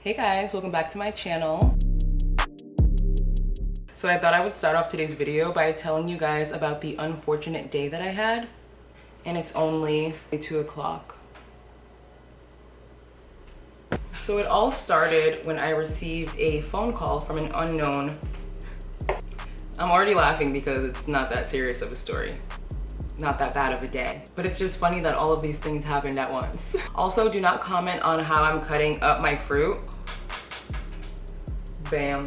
Hey guys, welcome back to my channel. So I thought I would start off today's video by telling you guys about the unfortunate day that I had. And it's only 2 o'clock. So it all started when I received a phone call from an unknown. I'm already laughing because it's not that serious of a story. Not that bad of a day. But it's just funny that all of these things happened at once. Also, do not comment on how I'm cutting up my fruit. Bam.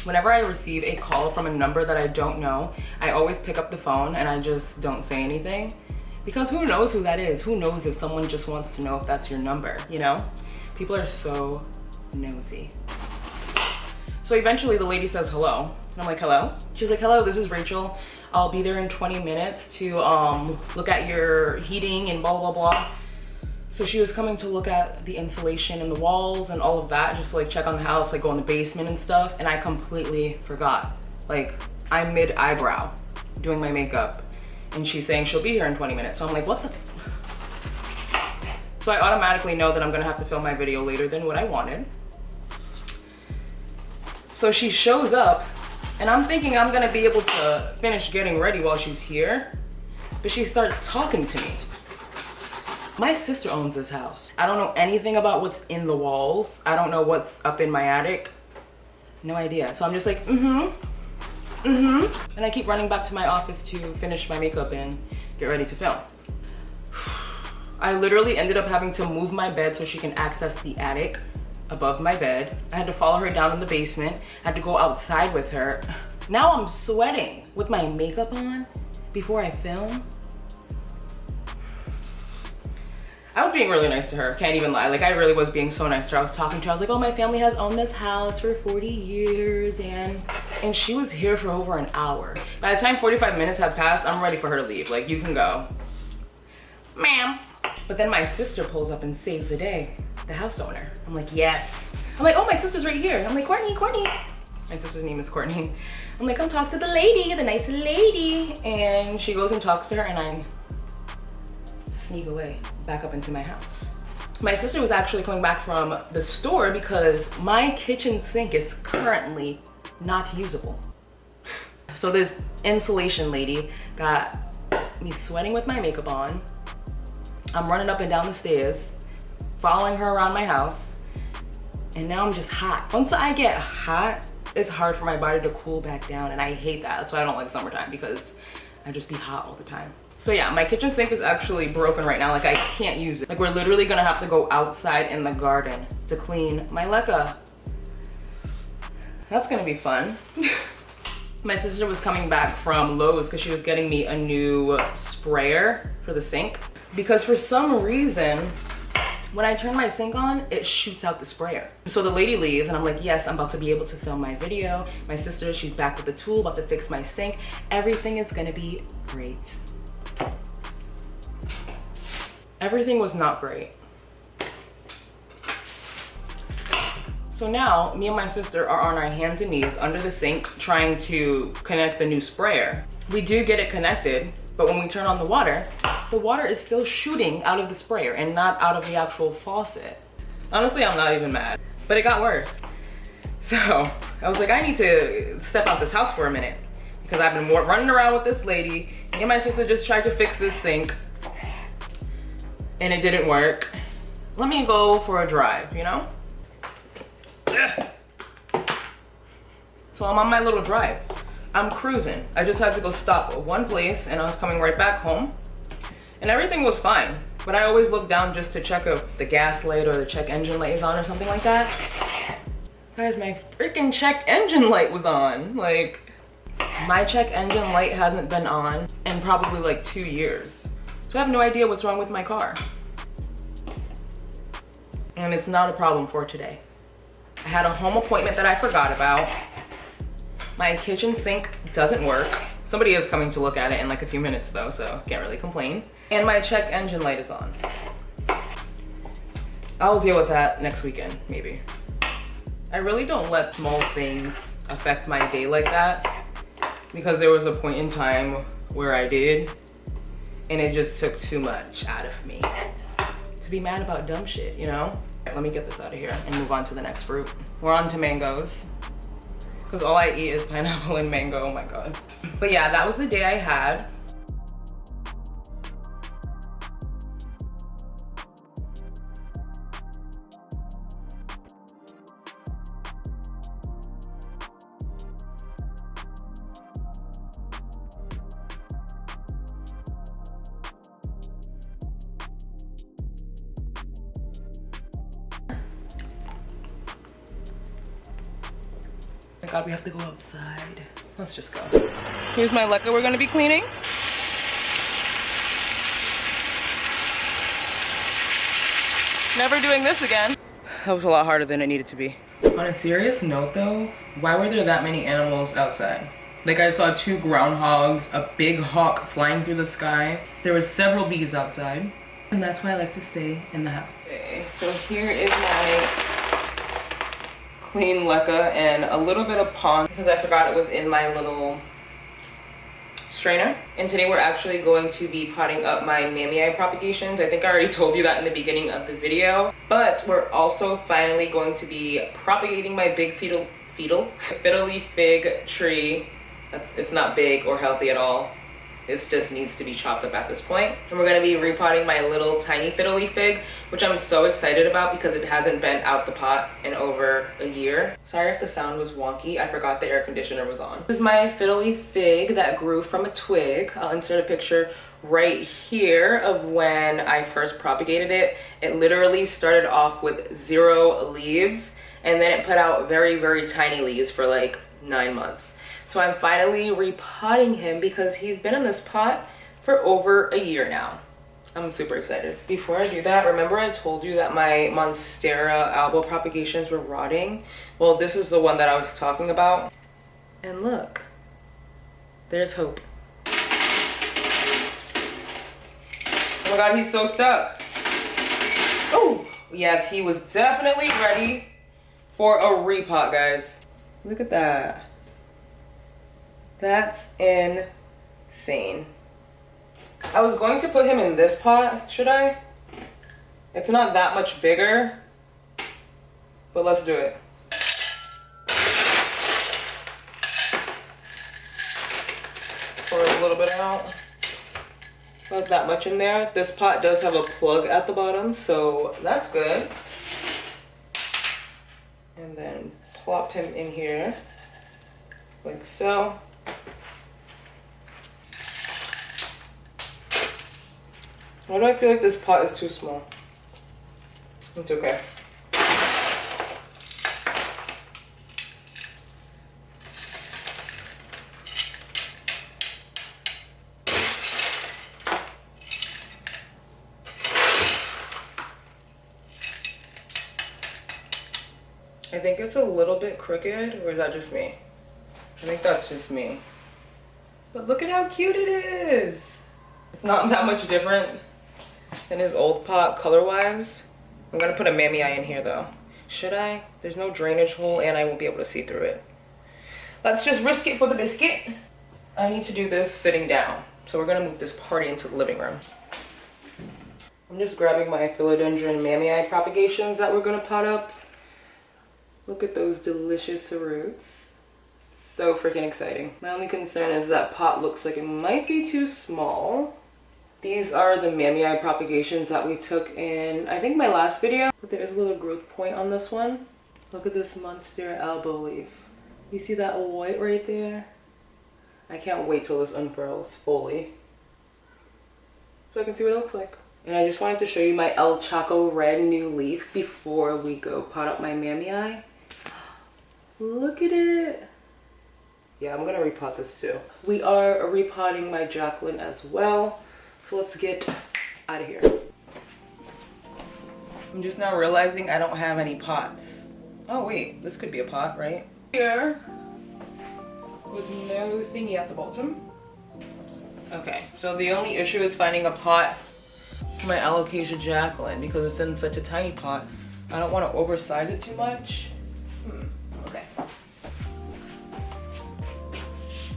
Whenever I receive a call from a number that I don't know, I always pick up the phone and I just don't say anything. Because who knows who that is? Who knows if someone just wants to know if that's your number, you know? People are so nosy. So eventually the lady says hello. And I'm like, hello? She's like, hello, this is Rachel. I'll be there in 20 minutes to look at your heating and blah, blah, blah. So she was coming to look at the insulation in the walls and all of that, just to like check on the house, like go in the basement and stuff. And I completely forgot. Like, I'm mid-eyebrow doing my makeup. And she's saying she'll be here in 20 minutes. So I'm like, what the? So I automatically know that I'm gonna have to film my video later than what I wanted. So she shows up and I'm thinking I'm gonna be able to finish getting ready while she's here. But she starts talking to me. My sister owns this house. I don't know anything about what's in the walls. I don't know what's up in my attic. No idea. So I'm just like, And I keep running back to my office to finish my makeup and get ready to film. I literally ended up having to move my bed so she can access the attic above my bed. I had to follow her down in the basement. I had to go outside with her. Now I'm sweating with my makeup on before I film. I was being really nice to her, can't even lie. Like, I really was being so nice to her. I was talking to her, I was like, oh, my family has owned this house for 40 years, and she was here for over an hour. By the time 45 minutes had passed, I'm ready for her to leave. Like, you can go. Ma'am. But then my sister pulls up and saves the day, the house owner. I'm like, yes. I'm like, oh, my sister's right here. I'm like, Courtney. My sister's name is Courtney. I'm like, come talk to the lady, the nice lady. And she goes and talks to her, and I sneak away back up into my house. My sister was actually coming back from the store because my kitchen sink is currently not usable. So this insulation lady got me sweating with my makeup on. I'm running up and down the stairs, following her around my house, and now I'm just hot. Once I get hot, it's hard for my body to cool back down, and I hate that. That's why I don't like summertime, because I just be hot all the time. So yeah, my kitchen sink is actually broken right now. Like, I can't use it. Like, we're literally gonna have to go outside in the garden to clean my leca. That's gonna be fun. My sister was coming back from Lowe's because she was getting me a new sprayer for the sink. Because for some reason, when I turn my sink on, it shoots out the sprayer. So the lady leaves and I'm like, yes, I'm about to be able to film my video. My sister, she's back with the tool, about to fix my sink. Everything is gonna be great. Everything was not great. So now, me and my sister are on our hands and knees under the sink trying to connect the new sprayer. We do get it connected, but when we turn on the water is still shooting out of the sprayer and not out of the actual faucet. Honestly, I'm not even mad, but it got worse. So I was like, I need to step out this house for a minute because I've been running around with this lady. Me and my sister just tried to fix this sink and it didn't work. Let me go for a drive, you know? So I'm on my little drive. I'm cruising. I just had to go stop at one place and I was coming right back home. And everything was fine. But I always look down just to check if the gas light or the check engine light is on or something like that. Guys, my freaking check engine light was on. Like, my check engine light hasn't been on in probably like 2 years. So I have no idea what's wrong with my car. And it's not a problem for today. I had a home appointment that I forgot about. My kitchen sink doesn't work. Somebody is coming to look at it in like a few minutes though, so can't really complain. And my check engine light is on. I'll deal with that next weekend, maybe. I really don't let small things affect my day like that, because there was a point in time where I did, and it just took too much out of me to be mad about dumb shit, you know? Let me get this out of here and move on to the next fruit. We're on to mangoes, because all I eat is pineapple and mango. Oh my god. But yeah, that was the day I had. Oh my god, we have to go outside. Let's just go. Here's my leca we're gonna be cleaning. Never doing this again. That was a lot harder than it needed to be. On a serious note though, why were there that many animals outside? Like I saw 2 groundhogs, a big hawk flying through the sky. There were several bees outside. And that's why I like to stay in the house. Okay, so here is my clean leca and a little bit of pond because I forgot it was in my little strainer. And today we're actually going to be potting up my mammy propagations. I think I already told you that in the beginning of the video, but we're also finally going to be propagating my big fiddly fig tree. It's not big or healthy at all. It just needs to be chopped up at this point. And we're gonna be repotting my little tiny fiddly fig, which I'm so excited about because it hasn't been out the pot in over a year. Sorry if the sound was wonky, I forgot the air conditioner was on. This is my fiddly fig that grew from a twig. I'll insert a picture right here of when I first propagated it. It literally started off with 0 leaves, and then it put out very, very tiny leaves for like 9 months. So I'm finally repotting him because he's been in this pot for over a year now. I'm super excited. Before I do that, remember I told you that my Monstera albo propagations were rotting? Well, this is the one that I was talking about. And look, there's hope. Oh my god, he's so stuck. Oh, yes, he was definitely ready for a repot, guys. Look at that. That's insane. I was going to put him in this pot, should I? It's not that much bigger, but let's do it. Pour a little bit out. Not that much in there. This pot does have a plug at the bottom, so that's good. And then plop him in here, like so. Why do I feel like this pot is too small? It's okay. I think it's a little bit crooked, or is that just me? I think that's just me. But look at how cute it is. It's not that much different than his old pot color-wise. I'm gonna put a mammy in here though. Should I? There's no drainage hole and I won't be able to see through it. Let's just risk it for the biscuit. I need to do this sitting down. So we're gonna move this party into the living room. I'm just grabbing my philodendron mammy propagations that we're gonna pot up. Look at those delicious roots. So freaking exciting. My only concern is that pot looks like it might be too small. These are the mammy propagations that we took in, I think, my last video. But there is a little growth point on this one. Look at this Monstera albo leaf. You see that white right there? I can't wait till this unfurls fully, so I can see what it looks like. And I just wanted to show you my El Chaco red new leaf before we go pot up my mammy. Look at it. Yeah, I'm gonna repot this too. We are repotting my Jacqueline as well. So let's get out of here. I'm just now realizing I don't have any pots. Oh wait, this could be a pot, right? Here, with no thingy at the bottom. Okay, so the only issue is finding a pot for my alocasia Jacqueline because it's in such a tiny pot. I don't want to oversize it too much. Okay.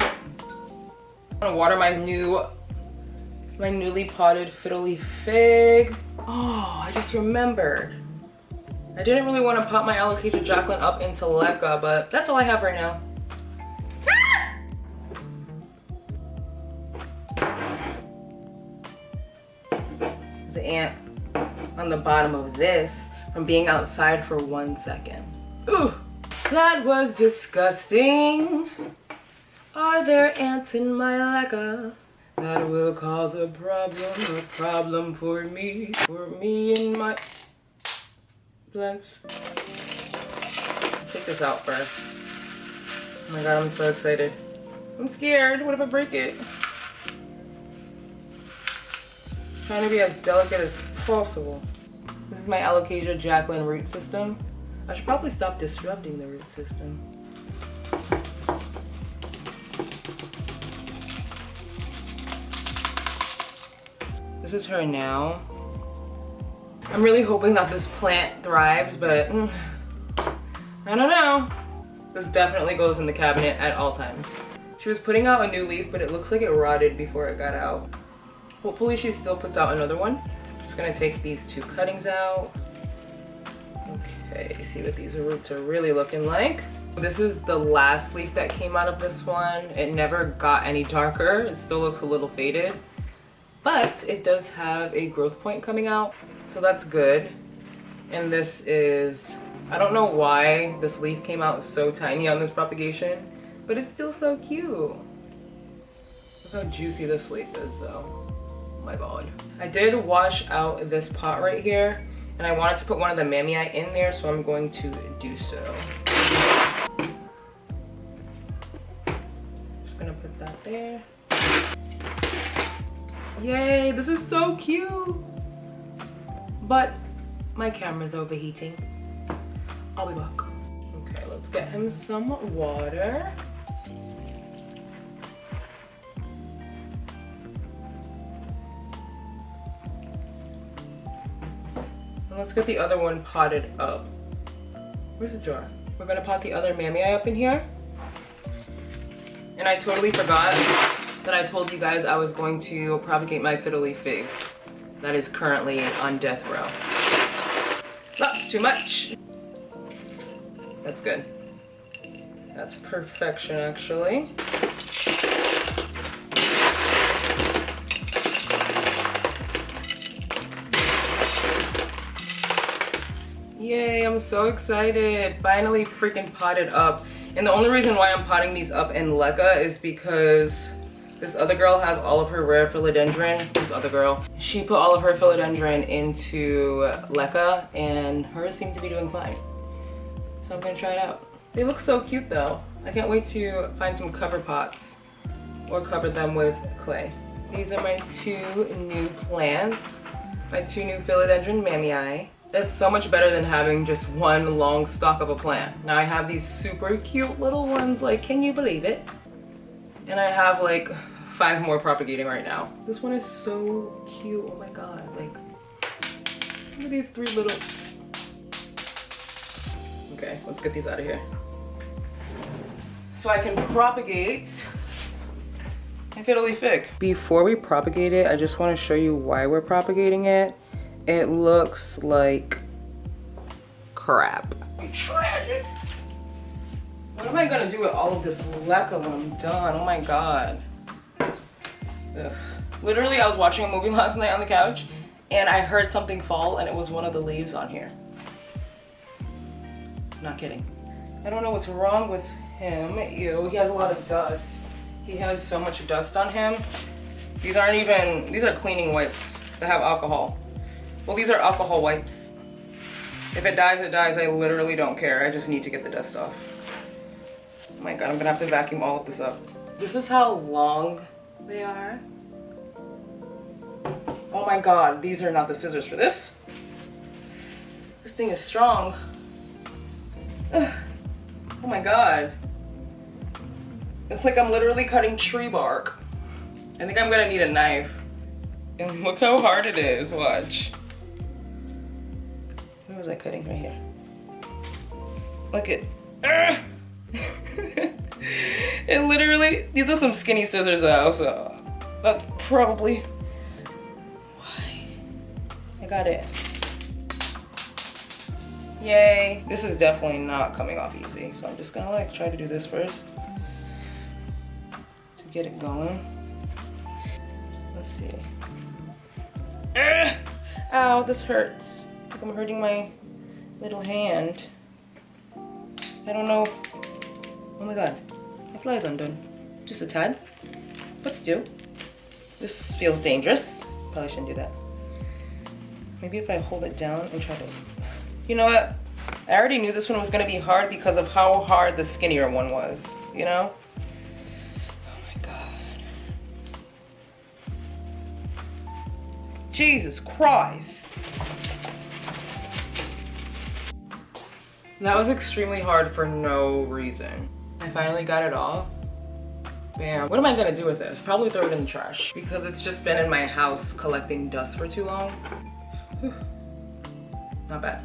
I'm gonna water my newly potted fiddly fig. Oh, I just remembered. I didn't really want to pop my alocasia Jacqueline up into leca, but that's all I have right now. There's an ant on the bottom of this from being outside for 1 second. Ooh, that was disgusting. Are there ants in my leca? That will cause a problem for me and my plants. Let's take this out first. Oh my god, I'm so excited. I'm scared. What if I break it? Trying to be as delicate as possible. This is my alocasia Jacqueline root system. I should probably stop disrupting the root system. This is her now. I'm really hoping that this plant thrives, but I don't know. This definitely goes in the cabinet at all times. She was putting out a new leaf, but it looks like it rotted before it got out. Hopefully she still puts out another one. Just gonna take these 2 cuttings out. Okay, see what these roots are really looking like. This is the last leaf that came out of this one. It never got any darker. It still looks a little faded, but it does have a growth point coming out, so that's good. And this is, I don't know why this leaf came out so tiny on this propagation, but it's still so cute. Look how juicy this leaf is though. Oh my god. I did wash out this pot right here, and I wanted to put one of the mammii in there, so I'm going to do so. Just gonna put that there. Yay, this is so cute. But my camera's overheating. I'll be back. Okay, let's get him some water. And let's get the other one potted up. Where's the jar? We're gonna pot the other mammii up in here. And I totally forgot that I told you guys I was going to propagate my fiddle fig that is currently on death row. That's too much. That's good. That's perfection, actually. Yay, I'm so excited. Finally freaking potted up. And the only reason why I'm potting these up in leca is because this other girl has all of her rare philodendron. This other girl, she put all of her philodendron into leca and hers seem to be doing fine. So I'm gonna try it out. They look so cute though. I can't wait to find some cover pots or cover them with clay. These are my 2 new plants, my 2 new philodendron mammii. That's so much better than having just one long stalk of a plant. Now I have these super cute little ones, like, can you believe it? And I have like 5 more propagating right now. This one is so cute, oh my god. Like, look at these 3 little... Okay, let's get these out of here. So I can propagate my fiddle fig. Before we propagate it, I just want to show you why we're propagating it. It looks like crap. Tragic. What am I gonna do with all of this leca when I'm done? Oh my god. Ugh. Literally, I was watching a movie last night on the couch and I heard something fall and it was one of the leaves on here. Not kidding. I don't know what's wrong with him. Ew, he has a lot of dust. He has so much dust on him. These aren't even, these are cleaning wipes that have alcohol. Well, these are alcohol wipes. If it dies, it dies. I literally don't care. I just need to get the dust off. Oh my god, I'm gonna have to vacuum all of this up. This is how long they are. Oh my god, these are not the scissors for this. This thing is strong. Ugh. Oh my god. It's like I'm literally cutting tree bark. I think I'm gonna need a knife. And look how hard it is, watch. Where was I cutting? Right here. Look at, it literally, these are some skinny scissors though, so that's probably why. I got it. Yay. This is definitely not coming off easy. So I'm just gonna like try to do this first to get it going. Let's see. Ow, this hurts. Like I'm hurting my little hand. I don't know. Oh my god. My fly is undone. Just a tad. But still. This feels dangerous. Probably shouldn't do that. Maybe if I hold it down and try to... You know what? I already knew this one was gonna be hard because of how hard the skinnier one was, you know? Oh my god. Jesus Christ. That was extremely hard for no reason. I finally got it off. Bam. What am I gonna do with this? Probably throw it in the trash because it's just been in my house collecting dust for too long. Whew. Not bad.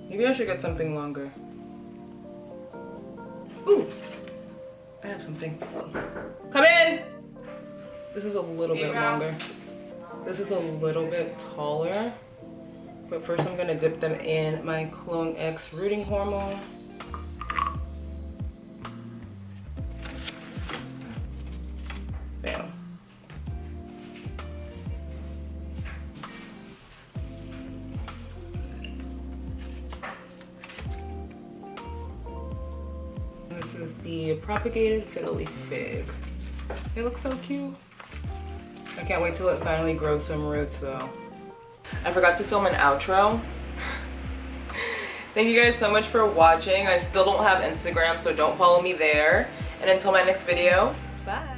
Maybe I should get something longer. Ooh, I have something. Come in! This is a little bit longer. This is a little bit taller. But first I'm gonna dip them in my Clone X rooting hormone. Bam. This is the Propagated Fiddle Fig. They look so cute. I can't wait till it finally grows some roots though. I forgot to film an outro. Thank you guys so much for watching. I still don't have Instagram, so don't follow me there. And until my next video, bye.